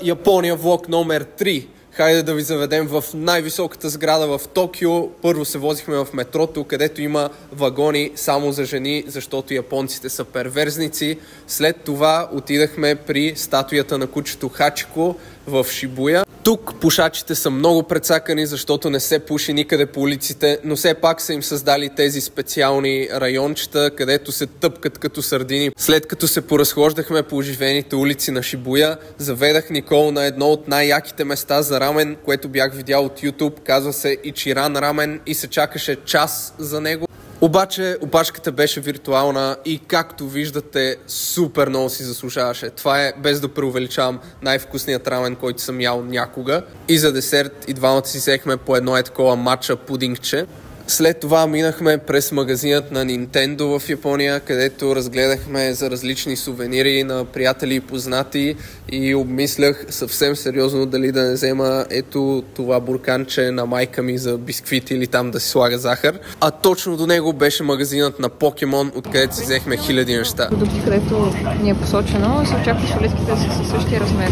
Япония влог номер 3. Хайде да ви заведем в най-високата сграда в Токио. Първо се возихме в метрото, където има вагони само за жени, защото японците са перверзници. След това отидахме при статуята на кучето Хачико в Шибуя. Тук пушачите са много прецакани, защото не се пуши никъде по улиците, но все пак са им създали тези специални райончета, където се тъпкат като сардини. след като се поразхождахме по оживените улици на Шибуя, заведах Никол на едно от най-яките места за рамен, което бях видял от YouTube, казва се Ичиран рамен и се чакаше час за него. Обаче опашката беше виртуална и както виждате супер много си заслужаваше. Това е, без да преувеличавам, най-вкусният рамен, който съм ял някога. И за десерт и двамата си взехме по едно такова матча пудингче. След това минахме през магазинът на Nintendo в Япония, където разгледахме за различни сувенири на приятели и познати и обмислях съвсем сериозно дали да не взема ето това бурканче на майка ми за бисквити или там да си слага захар. А точно до него беше магазинът на Покемон, откъдето си взехме хиляди неща. Продукти, където ни е посочено, се очаква шолетките да са със същия размер,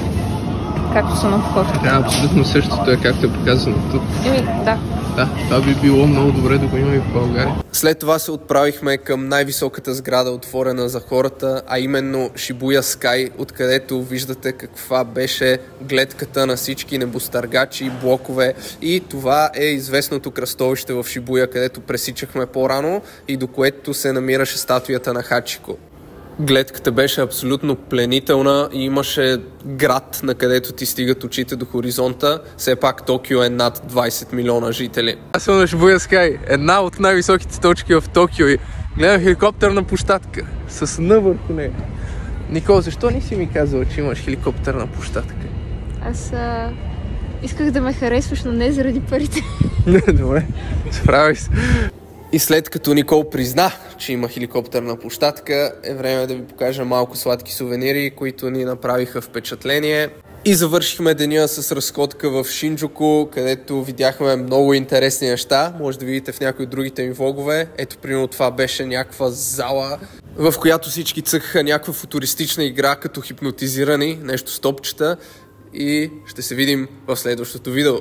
както са на фото. Да, абсолютно същото е, както е показано тук. Да. Да, това би било много добре да го има и в България. След това се отправихме към най-високата сграда, отворена за хората, а именно Шибуя Скай, откъдето виждате каква беше гледката на всички небостъргачи, блокове, и това е известното кръстовище в Шибуя, където пресичахме по-рано и до което се намираше статуята на Хачико. Гледката беше абсолютно пленителна и имаше град, на където ти стигат очите до хоризонта. Все пак Токио е над 20 милиона жители. Аз съм на Шибуя Скай, една от най-високите точки в Токио, и гледам хеликоптерна площадка с Н върху нея. Никол, защо не си ми казала, че имаш хеликоптерна площадка? Аз исках да ме харесваш, но не заради парите. Добре, справи се. И след като Никол призна, че има хеликоптерна площадка, е време да ви покажа малко сладки сувенири, които ни направиха впечатление. И завършихме деня с разходка в Шинджуку, където видяхме много интересни неща. Може да видите в някои от другите ми влогове. Ето, примерно, това беше някаква зала, в която всички цъкаха някаква футуристична игра, като хипнотизирани, нещо с топчета. И ще се видим в следващото видео.